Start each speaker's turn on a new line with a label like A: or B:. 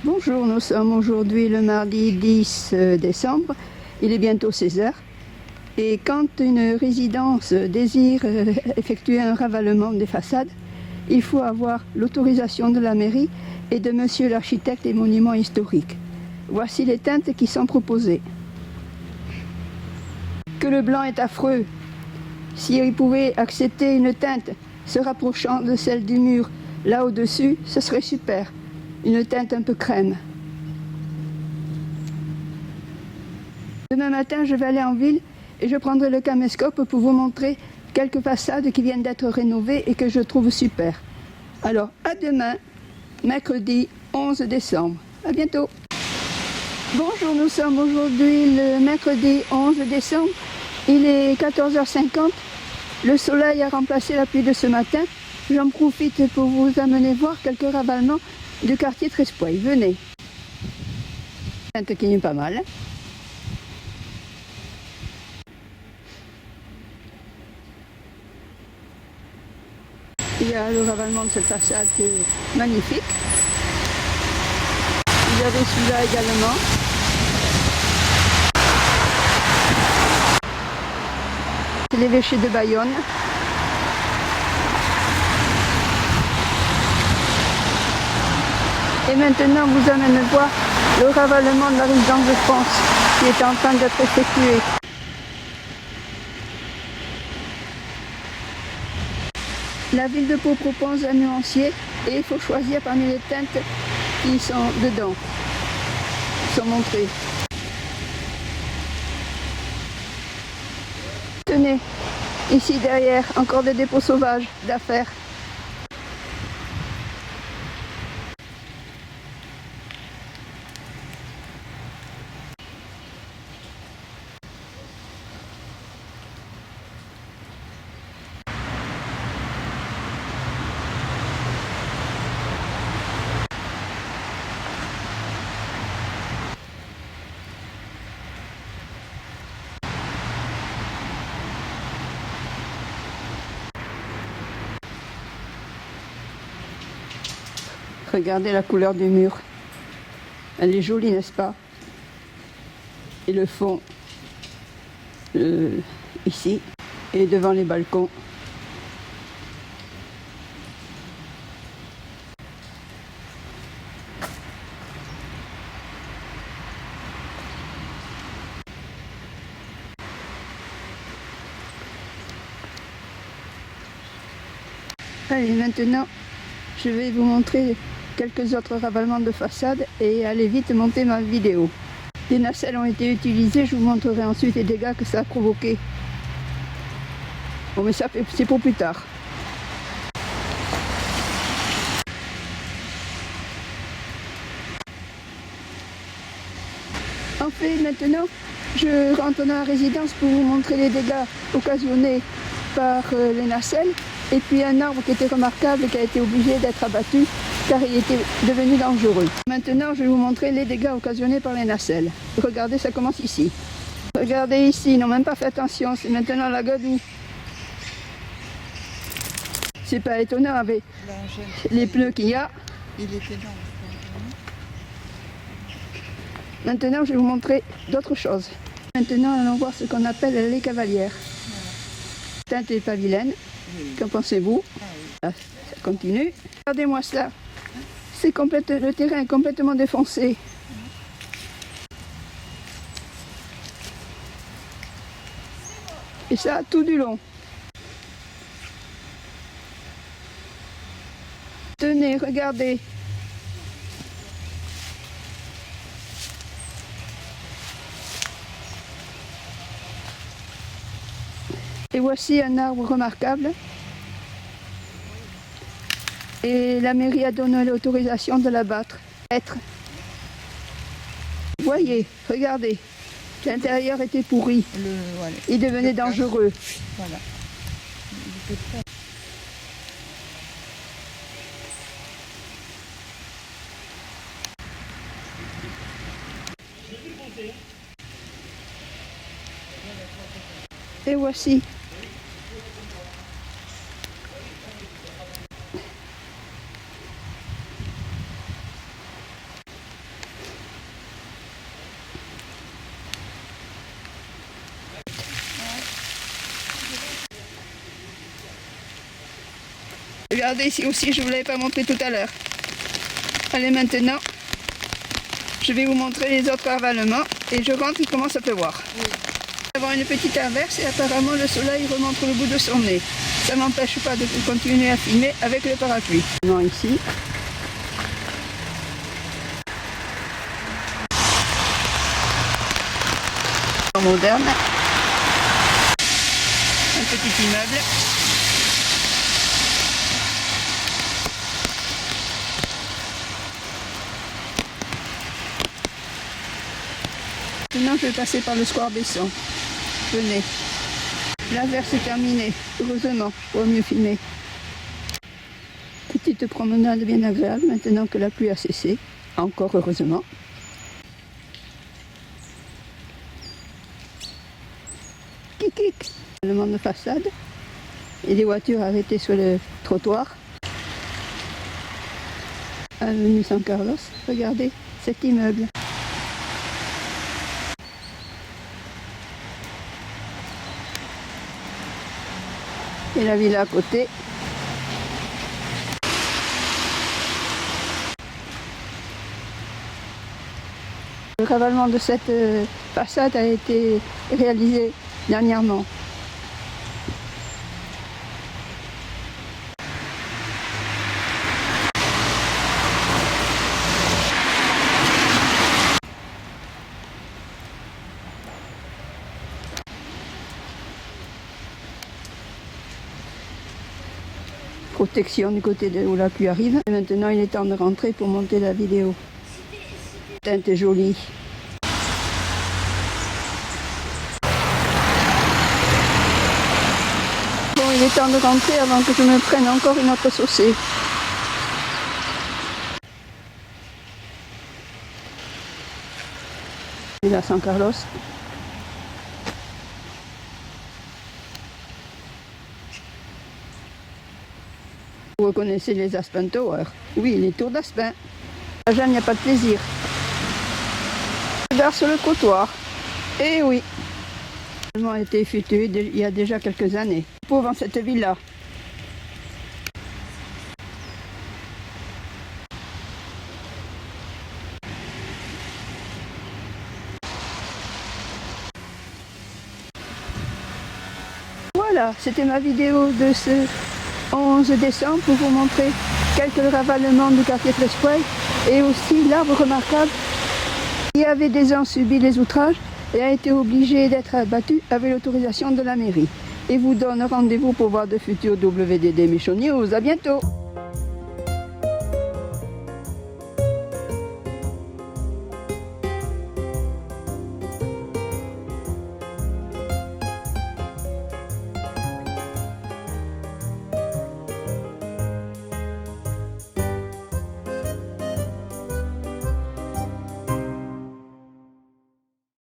A: Bonjour, nous sommes aujourd'hui le mardi 10 décembre, il est bientôt 16 heures. Et quand une résidence désire effectuer un ravalement des façades, il faut avoir l'autorisation de la mairie et de monsieur l'architecte des monuments historiques. Voici les teintes qui sont proposées. Que le blanc est affreux. S'il pouvait accepter une teinte se rapprochant de celle du mur là au-dessus, ce serait super. Une teinte un peu crème. Demain matin, je vais aller en ville et je prendrai le caméscope pour vous montrer quelques façades qui viennent d'être rénovées et que je trouve super. Alors, à demain, mercredi 11 décembre. À bientôt. Bonjour, nous sommes aujourd'hui le mercredi 11 décembre. Il est 14h50. Le soleil a remplacé la pluie de ce matin. J'en profite pour vous amener voir quelques ravalements du quartier Trespoil. Venez. Teinte qui n'est pas mal. Il y a le ravalement de cette façade qui est magnifique. Il y avait celui-là également. C'est l'évêché de Bayonne. Et maintenant, vous amène voir le ravalement de la résidence de France qui est en train d'être effectué. La ville de Pau propose un nuancier et il faut choisir parmi les teintes qui sont dedans, qui sont montrées. Tenez, ici derrière, encore des dépôts sauvages d'affaires. Regardez la couleur du mur. Elle est jolie, n'est-ce pas? Et le fond, ici, et devant les balcons. Allez, maintenant, je vais vous montrer quelques autres ravalements de façade et allez vite monter ma vidéo. Des nacelles ont été utilisées, je vous montrerai ensuite les dégâts que ça a provoqué. Bon, mais ça c'est pour plus tard. En fait, maintenant, je rentre dans la résidence pour vous montrer les dégâts occasionnés par les nacelles. Et puis un arbre qui était remarquable, qui a été obligé d'être abattu car il était devenu dangereux. Maintenant, je vais vous montrer les dégâts occasionnés par les nacelles. Regardez, ça commence ici. Regardez ici, ils n'ont même pas fait attention, c'est maintenant la gadoue. C'est pas étonnant avec les pneus qu'il y a.
B: Il était là.
A: Maintenant, je vais vous montrer d'autres choses. Maintenant, allons voir ce qu'on appelle les cavalières. Teinte et pas vilaine. Qu'en pensez-vous? Ah, ça continue. Regardez-moi ça. Le terrain est complètement défoncé. Et ça, tout du long. Tenez, regardez. Et voici un arbre remarquable. Et la mairie a donné l'autorisation de l'abattre. Voyez, regardez, l'intérieur était pourri.
B: Voilà.
A: Il devenait dangereux.
B: Voilà.
A: Et voici. Regardez ici aussi, je ne vous l'avais pas montré tout à l'heure. Allez, maintenant, je vais vous montrer les autres ravalements et je rentre, il commence à pleuvoir. Oui. Avant une petite averse et apparemment le soleil remonte le bout de son nez. Ça n'empêche pas de continuer à filmer avec le parapluie. Non, ici. Moderne. Un petit immeuble. Maintenant, je vais passer par le square Besson. Venez. L'averse est terminée. Heureusement, pour mieux filmer. Petite promenade bien agréable maintenant que la pluie a cessé. Encore heureusement. Kik. Le monde de façade. Et des voitures arrêtées sur le trottoir. Avenue San Carlos. Regardez cet immeuble. Et la villa à côté. Le ravalement de cette façade a été réalisé dernièrement. Protection du côté de où la pluie arrive. Et maintenant, il est temps de rentrer pour monter la vidéo. La teinte est jolie. Bon, il est temps de rentrer avant que je me prenne encore une autre saucée. Et là, San Carlos. Vous reconnaissez les Aspen Tower? Oui, les tours d'Aspen. À Jeanne, il n'y a pas de plaisir. Regarde sur le trottoir. Eh oui. Le a été effectué il y a déjà quelques années. Pauvre dans cette villa. Voilà, c'était ma vidéo de ce 11 décembre pour vous montrer quelques ravalements du quartier Fleshway et aussi l'arbre remarquable qui avait déjà subi les outrages et a été obligé d'être abattu avec l'autorisation de la mairie. Et vous donne rendez-vous pour voir de futurs WDD Michon News. À bientôt!